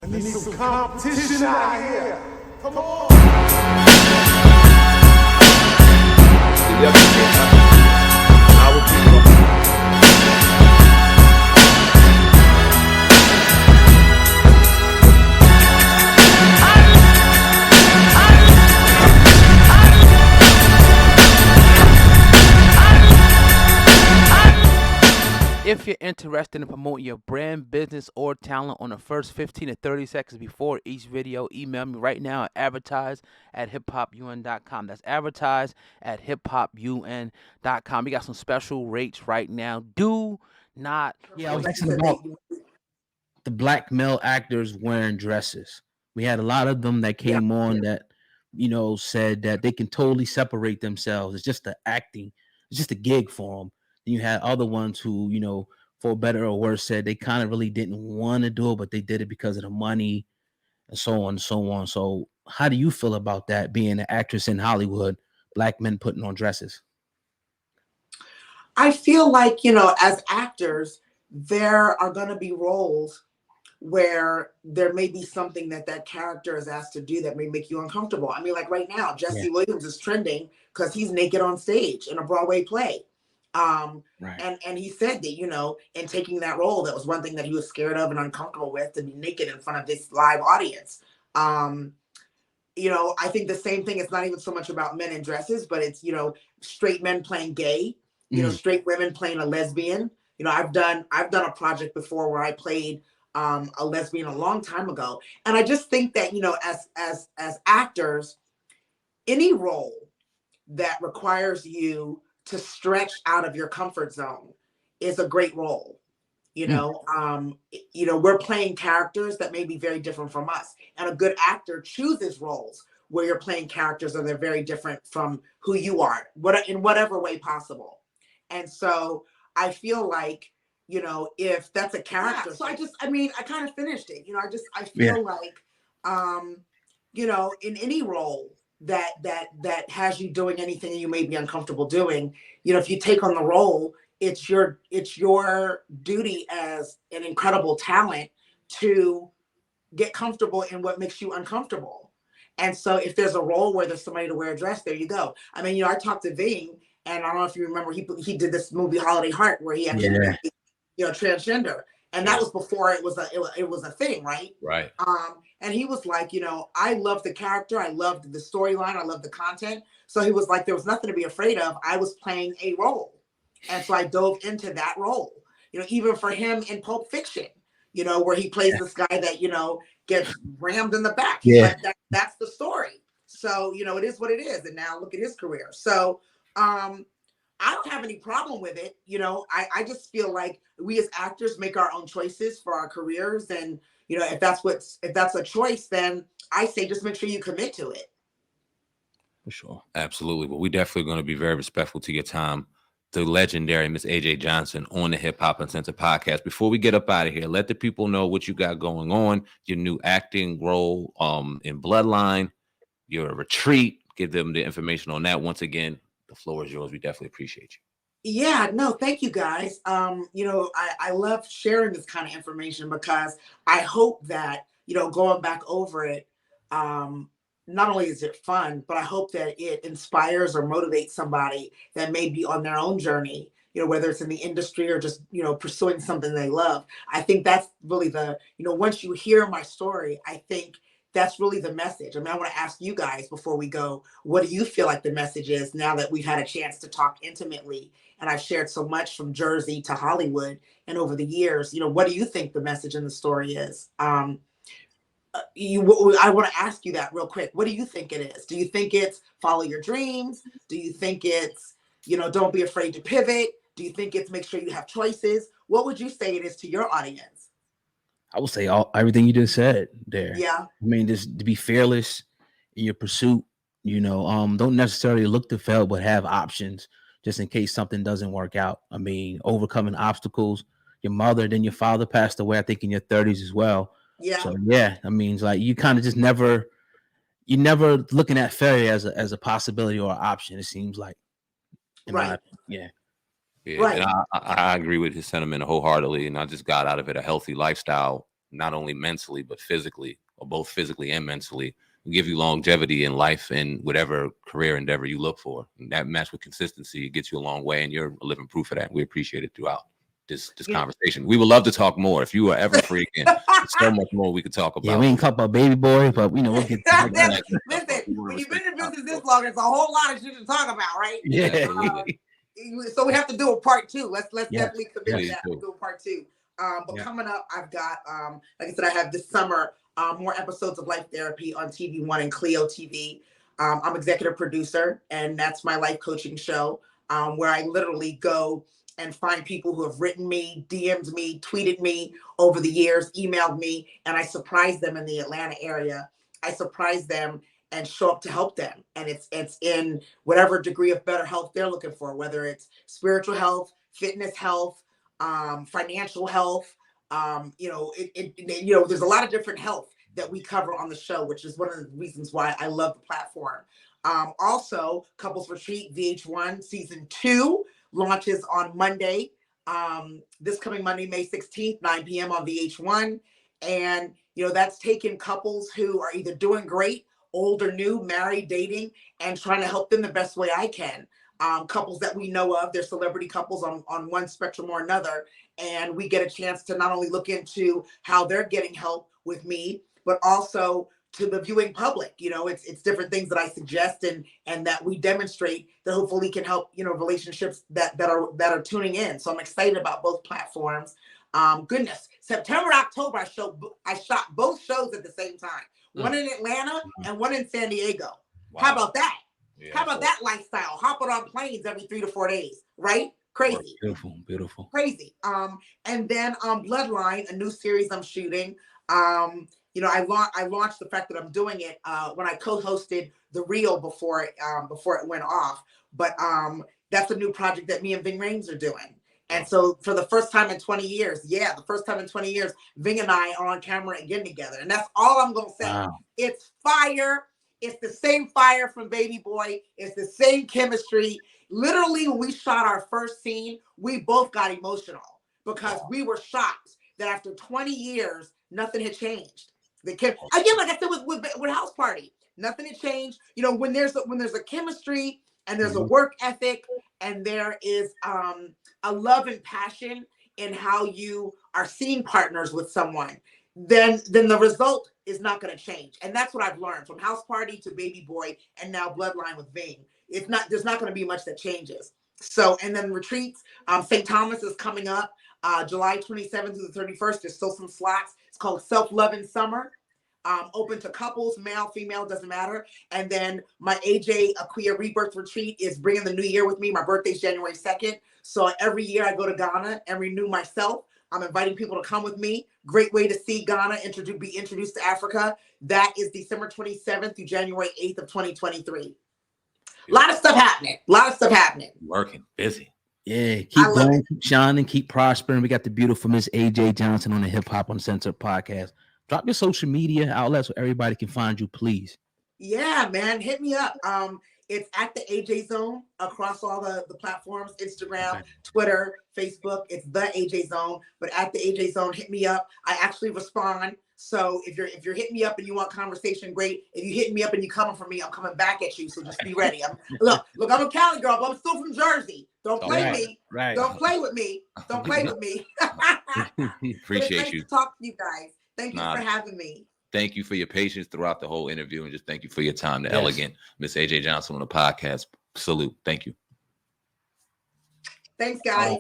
need some competition out here. Come on. Our people. If you're interested in promoting your brand, business, or talent on the first 15 to 30 seconds before each video, email me right now at advertise@hiphopun.com. That's advertise at hiphopun.com. We got some special rates right now. Do not. Yeah, I was asking about the black male actors wearing dresses. We had a lot of them that came on that, said that they can totally separate themselves. It's just the acting. It's just a gig for them. Then you had other ones who, for better or worse, said they kind of really didn't want to do it, but they did it because of the money and so on and so on. So how do you feel about that, being an actress in Hollywood, black men putting on dresses? I feel like, as actors, there are going to be roles where there may be something that character is asked to do that may make you uncomfortable. I mean, like right now, Jesse Williams is trending because he's naked on stage in a Broadway play. And he said that, in taking that role, that was one thing that he was scared of and uncomfortable with, to be naked in front of this live audience. I think the same thing, it's not even so much about men in dresses, but it's, straight men playing gay, straight women playing a lesbian. I've done a project before where I played a lesbian a long time ago. And I just think that, as actors, any role that requires you to stretch out of your comfort zone is a great role. We're playing characters that may be very different from us. And a good actor chooses roles where you're playing characters and they're very different from who you are, in whatever way possible. And so I feel like, if that's a character, so I kind of finished it. I feel like, in any role that has you doing anything you may be uncomfortable doing, if you take on the role, it's your duty as an incredible talent to get comfortable in what makes you uncomfortable. And so if there's a role where there's somebody to wear a dress, there you go. I mean, I talked to Ving, and I don't know if you remember, he did this movie Holiday Heart where he actually transgender, and that was before it was a thing, right? Right. And he was like, I loved the character, I loved the storyline, I loved the content. So he was like, there was nothing to be afraid of. I was playing a role, and so I dove into that role. Even for him in Pulp Fiction, where he plays this guy that gets rammed in the back. Yeah, but that's the story. So it is what it is. And now look at his career. So I don't have any problem with it. I just feel like we as actors make our own choices for our careers. And, if that's a choice, then I say just make sure you commit to it. for sure. Absolutely. But we definitely going to be very respectful to your time. The legendary Miss AJ Johnson on the Hip Hop Uncensored podcast. Before we get up out of here, let the people know what you got going on, your new acting role in Bloodline, your retreat. Give them the information on that. Once again, the floor is yours. We definitely appreciate you. Yeah, no, thank you guys. I love sharing this kind of information because I hope that, going back over it, not only is it fun, but I hope that it inspires or motivates somebody that may be on their own journey, whether it's in the industry or just, pursuing something they love. I think that's really once you hear my story, I think that's really the message. I mean, I want to ask you guys before we go, what do you feel like the message is now that we've had a chance to talk intimately and I've shared so much from Jersey to Hollywood and over the years? What do you think the message in the story is? I want to ask you that real quick. What do you think it is? Do you think it's follow your dreams? Do you think it's, don't be afraid to pivot? Do you think it's make sure you have choices? What would you say it is to your audience? I would say everything you just said there. Yeah. I mean, just to be fearless in your pursuit, don't necessarily look to fail, but have options just in case something doesn't work out. I mean, overcoming obstacles. Your mother, then your father passed away, I think in your 30s as well. Yeah. So yeah, I mean, it's like you kind of just you're never looking at failure as a possibility or an option. It seems like, right. Yeah, right. And I agree with his sentiment wholeheartedly, and I just got out of it a healthy lifestyle not only mentally, but physically, or both physically and mentally, and give you longevity in life and whatever career endeavor you look for. And that matched with consistency, it gets you a long way, and you're a living proof of that. We appreciate it throughout this conversation. We would love to talk more. If you are ever free again, there's so much more we could talk about. Yeah, we ain't talk about baby boy, but we'll get to that. Listen, when you've been in business this long, it's a whole lot of shit to talk about, right? Yeah. So we have to do a part 2. Let's definitely commit to that. Cool. We'll do a part 2. But coming up, I've got like I said, I have this summer more episodes of Life Therapy on TV One and Clio TV. I'm executive producer, and that's my life coaching show where I literally go and find people who have written me, DM'd me, tweeted me over the years, emailed me, and I surprise them in the Atlanta area. I surprise them and show up to help them. And it's in whatever degree of better health they're looking for, whether it's spiritual health, fitness health, financial health. There's a lot of different health that we cover on the show, which is one of the reasons why I love the platform. Also, Couples Retreat VH1 season 2 launches on Monday. This coming Monday, May 16th, 9 p.m. on VH1. And, that's taking couples who are either doing great, old or new, married, dating, and trying to help them the best way I can. Couples that we know of, they're celebrity couples on one spectrum or another. And we get a chance to not only look into how they're getting help with me, but also to the viewing public. It's different things that I suggest and that we demonstrate that hopefully can help, relationships that are tuning in. So I'm excited about both platforms. Goodness, September, October, I shot both shows at the same time. One in Atlanta and one in San Diego. Wow. How about that? Yeah, how about that lifestyle? Hopping on planes every 3 to 4 days, right? Crazy. Beautiful. Crazy. And then Bloodline, a new series I'm shooting. I launched the fact that I'm doing it when I co-hosted The Real before it went off. But that's a new project that me and Ving Rhames are doing. And so for the first time in 20 years, Ving and I are on camera again together. And that's all I'm going to say. Wow. It's fire. It's the same fire from Baby Boy. It's the same chemistry. Literally, when we shot our first scene, we both got emotional because we were shocked that after 20 years, nothing had changed. Again, like I said with House Party, nothing had changed. When there's a chemistry and there's a work ethic and there is a love and passion in how you are seeing partners with someone, then the result is not going to change. And that's what I've learned from House Party to Baby Boy and now Bloodline with Ving. There's not going to be much that changes. So, and then retreats, St. Thomas is coming up July 27th to the 31st. There's still some slots. It's called Self-Loving Summer. Open to couples, male, female, doesn't matter. And then my AJ Aquia Rebirth Retreat is bringing the new year with me. My birthday's January 2nd. So every year I go to Ghana and renew myself. I'm inviting people to come with me. Great way to see Ghana, be introduced to Africa. That is December 27th through January 8th of 2023. A lot of stuff happening. Working, busy. Yeah, keep going, keep shining, keep prospering. We got the beautiful Miss AJ Johnson on the Hip Hop Uncensored podcast. Drop your social media outlets so everybody can find you, please. Yeah, man, hit me up. It's at the AJ Zone across all the platforms, Instagram, Twitter, Facebook. It's the AJ Zone, but at the AJ Zone, hit me up. I actually respond. So if you're hitting me up and you want conversation, great. If you hitting me up and you coming for me, I'm coming back at you. So just be ready. Look, I'm a Cali girl, but I'm still from Jersey. Don't play me. Right. Don't play with me. Don't play with me. Appreciate you. To talk to you guys. Thank you for having me. Thank you for your patience throughout the whole interview, and just thank you for your time. The elegant Miss AJ Johnson on the podcast. Salute. Thank you. Thanks, guys.